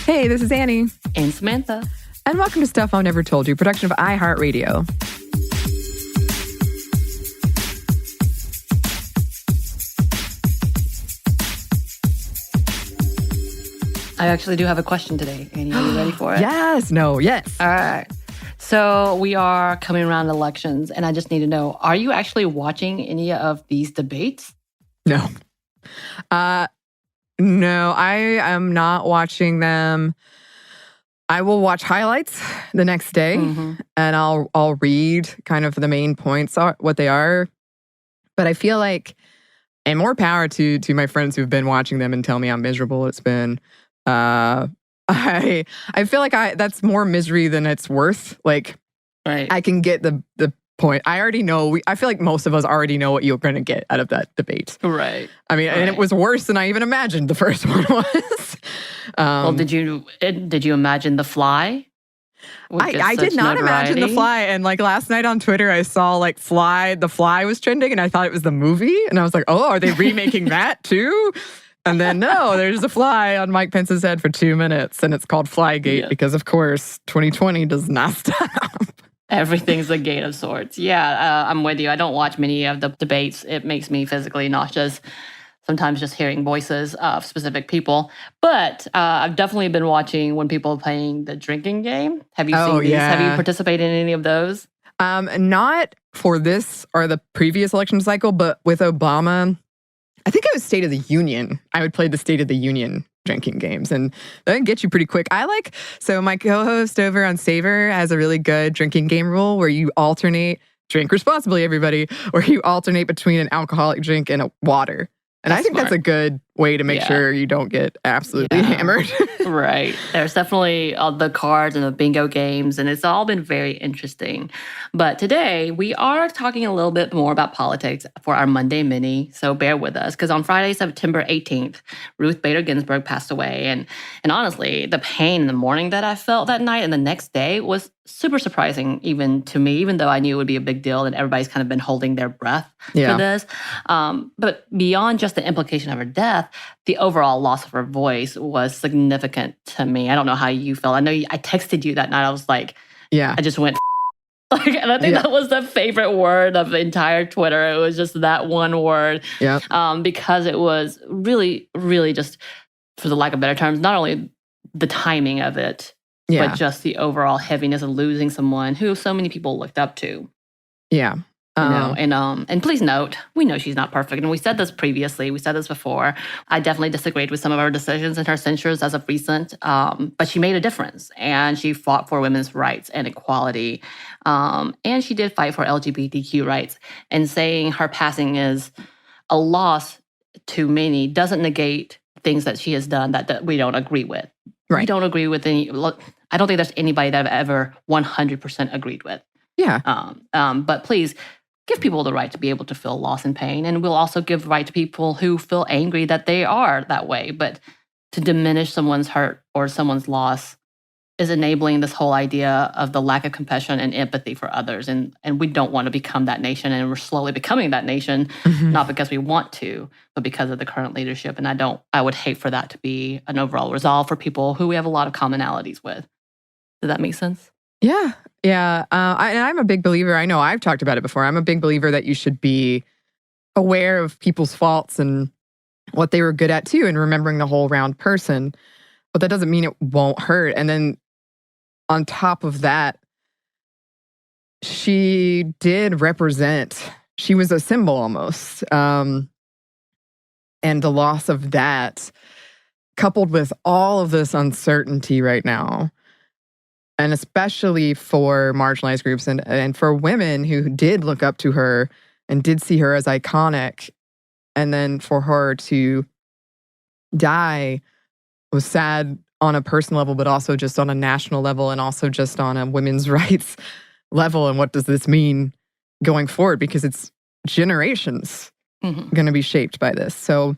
Hey, this is Anney. And Samantha. And welcome to Stuff I Never Told You, production of iHeartRadio. I actually do have a question today. Annie, are you ready for it? Yes. No. Yes. All right. So we are coming around elections, and I just need to know, are you actually watching any of these debates? No. No, I am not watching them. I will watch highlights the next day, and I'll read kind of the main points, what they are. But I feel like, and more power to my friends who've been watching them and tell me how miserable it's been. I feel like that's more misery than it's worth. Like, right. I can get the point. I already know. I feel like most of us already know what you're going to get out of that debate. Right. I mean, and it was worse than I even imagined the first one was. Well, did you imagine The Fly? I did not imagine The Fly. And like last night on Twitter, I saw like The Fly was trending, and I thought it was the movie. And I was like, oh, are they remaking that too? And then, no, there's a fly on Mike Pence's head for 2 minutes, and it's called Flygate because, of course, 2020 does not stop. Everything's a gate of sorts. Yeah, I'm with you. I don't watch many of the debates. It makes me physically nauseous, sometimes just hearing voices of specific people. But I've definitely been watching when people are playing the drinking game. Have you seen these? Yeah. Have you participated in any of those? Not for this or the previous election cycle, but with Obama, I think it was State of the Union. I would play the State of the Union drinking games, and that can get you pretty quick. So my co-host over on Savor has a really good drinking game rule where you alternate, drink responsibly, everybody, where you alternate between an alcoholic drink and a water. And I think that's a good way to make sure you don't get absolutely hammered. Right. There's definitely the cards and the bingo games, and it's all been very interesting. But today, we are talking a little bit more about politics for our Monday Mini, so bear with us. Because on Friday, September 18th, Ruth Bader Ginsburg passed away. And honestly, the pain in the morning that I felt that night and the next day was super surprising even to me, even though I knew it would be a big deal and everybody's kind of been holding their breath for this. But beyond just the implication of her death, the overall loss of her voice was significant to me. I don't know how you felt. I know I texted you that night. I was like, I just went like, and I think that was the favorite word of the entire Twitter. It was just that one word. Because it was really, really just, for the lack of better terms, not only the timing of it, but just the overall heaviness of losing someone who so many people looked up to. Yeah. And please note, we know she's not perfect. And we said this previously. We said this before. I definitely disagreed with some of her decisions and her censures as of recent. But she made a difference. And she fought for women's rights and equality. And she did fight for LGBTQ rights. And saying her passing is a loss to many doesn't negate things that she has done that we don't agree with. Right. We don't agree with any. Look, I don't think there's anybody that I've ever 100% agreed with. Yeah. But please give people the right to be able to feel loss and pain. And we'll also give the right to people who feel angry that they are that way. But to diminish someone's hurt or someone's loss is enabling this whole idea of the lack of compassion and empathy for others. And we don't want to become that nation. And we're slowly becoming that nation, not because we want to, but because of the current leadership. And I would hate for that to be an overall resolve for people who we have a lot of commonalities with. Does that make sense? Yeah. Yeah. I'm a big believer. I know I've talked about it before. I'm a big believer that you should be aware of people's faults and what they were good at too, and remembering the whole round person. But that doesn't mean it won't hurt. And then on top of that, she did represent, she was a symbol almost. And the loss of that, coupled with all of this uncertainty right now, and especially for marginalized groups and for women who did look up to her and did see her as iconic, and then for her to die was sad on a personal level, but also just on a national level and also just on a women's rights level. And what does this mean going forward? Because it's generations going to be shaped by this. So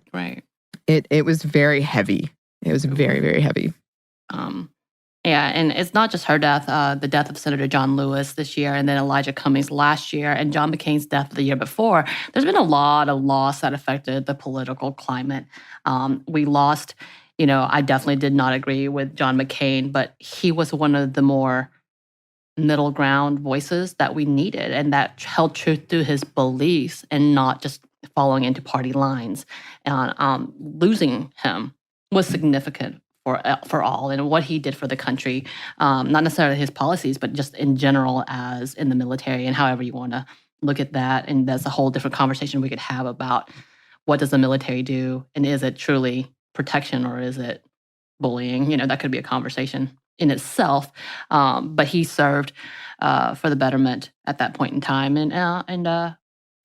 it was very heavy. It was very, very heavy. Yeah, and it's not just her death, the death of Senator John Lewis this year, and then Elijah Cummings last year, and John McCain's death the year before. There's been a lot of loss that affected the political climate. We lost I definitely did not agree with John McCain, but he was one of the more middle ground voices that we needed and that held true to his beliefs and not just following into party lines. And losing him was significant for all and what he did for the country, not necessarily his policies, but just in general as in the military and however you want to look at that. And that's a whole different conversation we could have about what does the military do and is it truly protection or is it bullying? That could be a conversation in itself. But he served for the betterment at that point in time, and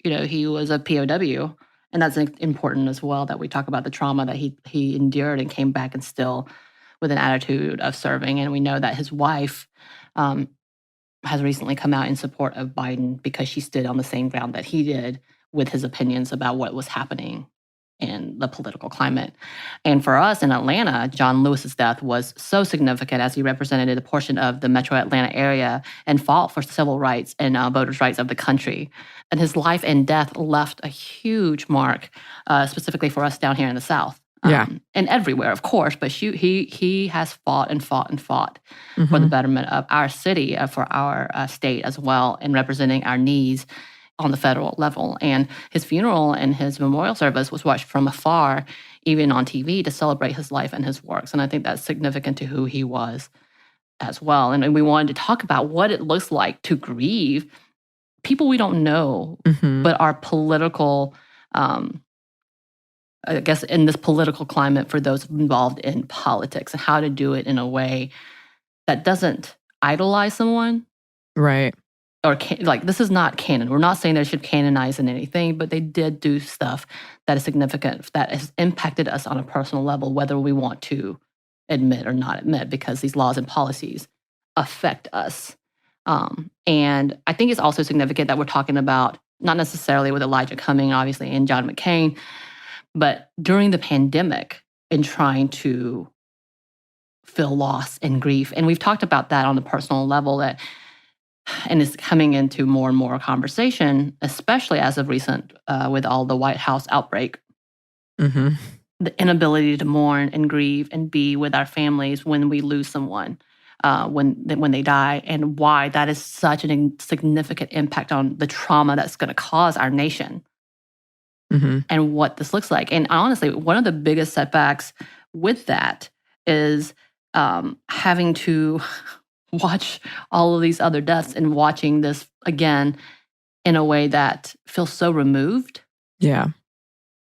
he was a POW, and that's important as well that we talk about the trauma that he endured and came back and still with an attitude of serving. And we know that his wife has recently come out in support of Biden because she stood on the same ground that he did with his opinions about what was happening in the political climate. And for us in Atlanta, John Lewis's death was so significant as he represented a portion of the metro Atlanta area and fought for civil rights and voters' rights of the country. And his life and death left a huge mark, specifically for us down here in the South. And everywhere, of course, but he has fought and fought and fought for the betterment of our city, for our state as well, and representing our needs on the federal level. And his funeral and his memorial service was watched from afar, even on TV, to celebrate his life and his works. And I think that's significant to who he was as well. And we wanted to talk about what it looks like to grieve people we don't know, but are political, I guess, in this political climate for those involved in politics, and how to do it in a way that doesn't idolize someone. Right. Or this is not canon. We're not saying they should canonize in anything, but they did do stuff that is significant, that has impacted us on a personal level, whether we want to admit or not admit, because these laws and policies affect us. And I think it's also significant that we're talking about, not necessarily with Elijah Cumming, obviously, and John McCain, but during the pandemic and trying to feel loss and grief. And we've talked about that on the personal level, and it's coming into more and more conversation, especially as of recent with all the White House outbreak. The inability to mourn and grieve and be with our families when we lose someone, when they die, and why that is such a significant impact on the trauma that's going to cause our nation and what this looks like. And honestly, one of the biggest setbacks with that is having to watch all of these other deaths and watching this again in a way that feels so removed. Yeah.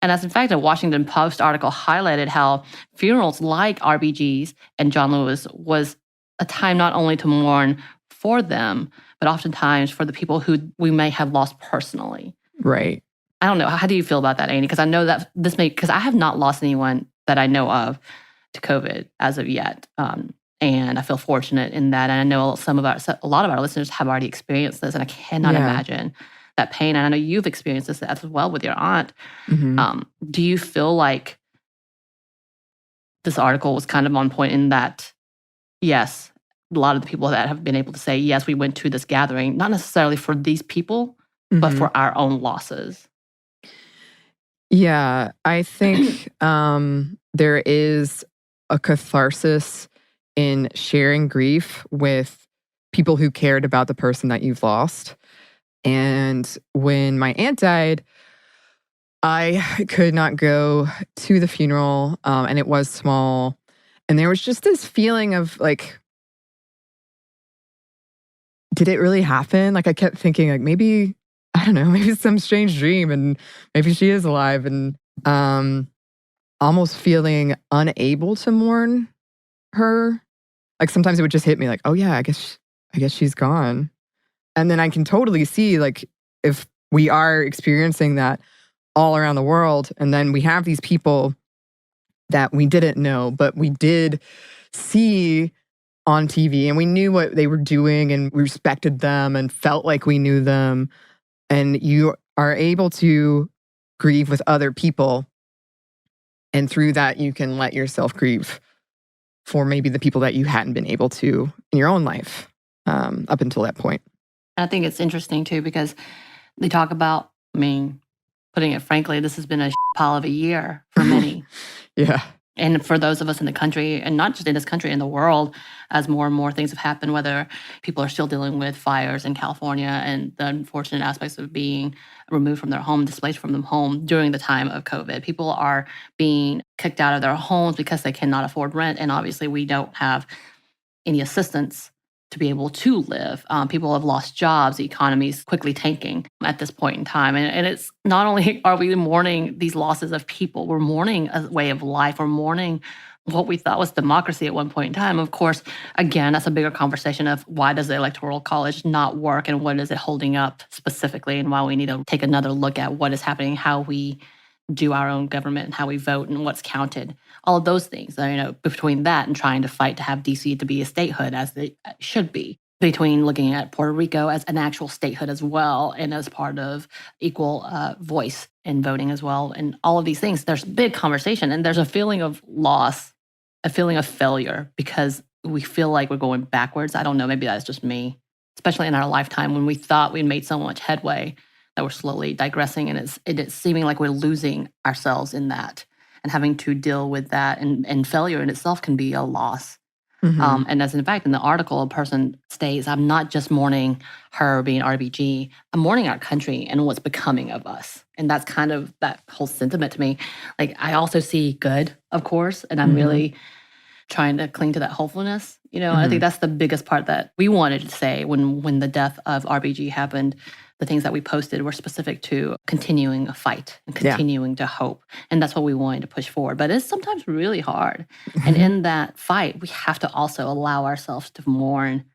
And as in fact, a Washington Post article highlighted how funerals like RBG's and John Lewis was a time not only to mourn for them, but oftentimes for the people who we may have lost personally. Right. I don't know. How do you feel about that, Anney? Because I know that because I have not lost anyone that I know of to COVID as of yet. And I feel fortunate in that. And I know a lot of our listeners have already experienced this, and I cannot imagine that pain. And I know you've experienced this as well with your aunt. Do you feel like this article was kind of on point in that, yes, a lot of the people that have been able to say, yes, we went to this gathering, not necessarily for these people, but for our own losses? Yeah, I think there is a catharsis in sharing grief with people who cared about the person that you've lost. And when my aunt died, I could not go to the funeral, and it was small. And there was just this feeling of like, did it really happen? Like I kept thinking like maybe, I don't know, maybe it's some strange dream and maybe she is alive, and almost feeling unable to mourn her. Like sometimes it would just hit me like, oh yeah, I guess she's gone. And then I can totally see like if we are experiencing that all around the world, and then we have these people that we didn't know, but we did see on TV, and we knew what they were doing, and we respected them and felt like we knew them. And you are able to grieve with other people, and through that you can let yourself grieve for maybe the people that you hadn't been able to in your own life up until that point. I think it's interesting too, because they talk about, putting it frankly, this has been a pile of a year for many. Yeah. And for those of us in the country, and not just in this country, in the world, as more and more things have happened, whether people are still dealing with fires in California and the unfortunate aspects of being removed from their home, displaced from their home during the time of COVID. People are being kicked out of their homes because they cannot afford rent. And obviously, we don't have any assistance to be able to live. People have lost jobs. The economy is quickly tanking at this point in time. And it's not only are we mourning these losses of people, we're mourning a way of life. We're mourning what we thought was democracy at one point in time. Of course, again, that's a bigger conversation of why does the Electoral College not work and what is it holding up specifically, and why we need to take another look at what is happening, how we do our own government and how we vote and what's counted. All of those things, between that and trying to fight to have DC to be a statehood as it should be, between looking at Puerto Rico as an actual statehood as well and as part of equal voice in voting as well. And all of these things, there's big conversation and there's a feeling of loss, a feeling of failure because we feel like we're going backwards. I don't know, maybe that's just me, especially in our lifetime when we thought we made so much headway that we're slowly digressing and it's seeming like we're losing ourselves in that. And having to deal with that and failure in itself can be a loss. Mm-hmm. And as in fact, in the article, a person states, I'm not just mourning her being RBG, I'm mourning our country and what's becoming of us. And that's kind of that whole sentiment to me. Like, I also see good, of course, and I'm really trying to cling to that hopefulness. And I think that's the biggest part that we wanted to say when the death of RBG happened. The things that we posted were specific to continuing a fight and continuing to hope. And that's what we wanted to push forward. But it's sometimes really hard. And in that fight, we have to also allow ourselves to mourn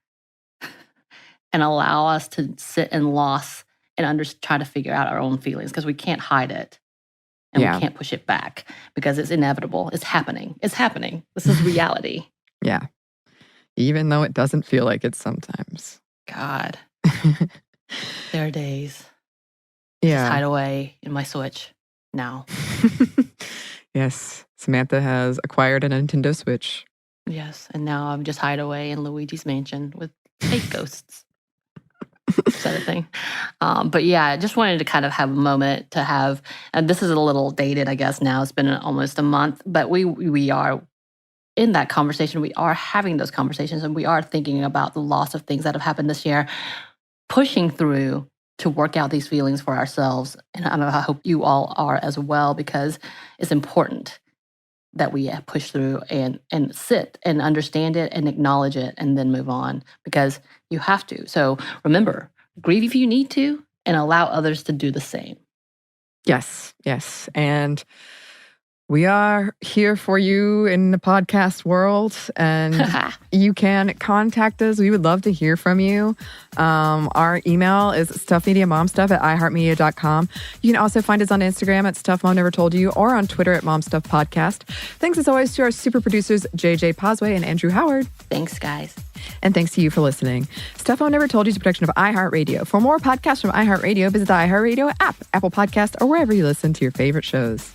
and allow us to sit in loss and try to figure out our own feelings because we can't hide it. And we can't push it back because it's inevitable. It's happening. It's happening. This is reality. Yeah. Even though it doesn't feel like it sometimes. God. There are days. Yeah. Just hide away in my Switch now. Yes. Samantha has acquired a Nintendo Switch. Yes. And now I'm just hide away in Luigi's mansion with fake ghosts. Sort of thing. But yeah, I just wanted to kind of have a moment to have, and this is a little dated, I guess now. It's been almost a month, but we are in that conversation. We are having those conversations and we are thinking about the loss of things that have happened this year. Pushing through to work out these feelings for ourselves. And I hope you all are as well, because it's important that we push through and sit and understand it and acknowledge it and then move on, because you have to. So remember, grieve if you need to and allow others to do the same. Yes, yes. And we are here for you in the podcast world, and you can contact us. We would love to hear from you. Our email is stuffmediamomstuff@iheartmedia.com. You can also find us on Instagram at Stuff Mom Never Told You or on Twitter at MomStuffPodcast. Thanks as always to our super producers, JJ Posway and Andrew Howard. Thanks, guys. And thanks to you for listening. Stuff Mom Never Told You is a production of iHeartRadio. For more podcasts from iHeartRadio, visit the iHeartRadio app, Apple Podcast, or wherever you listen to your favorite shows.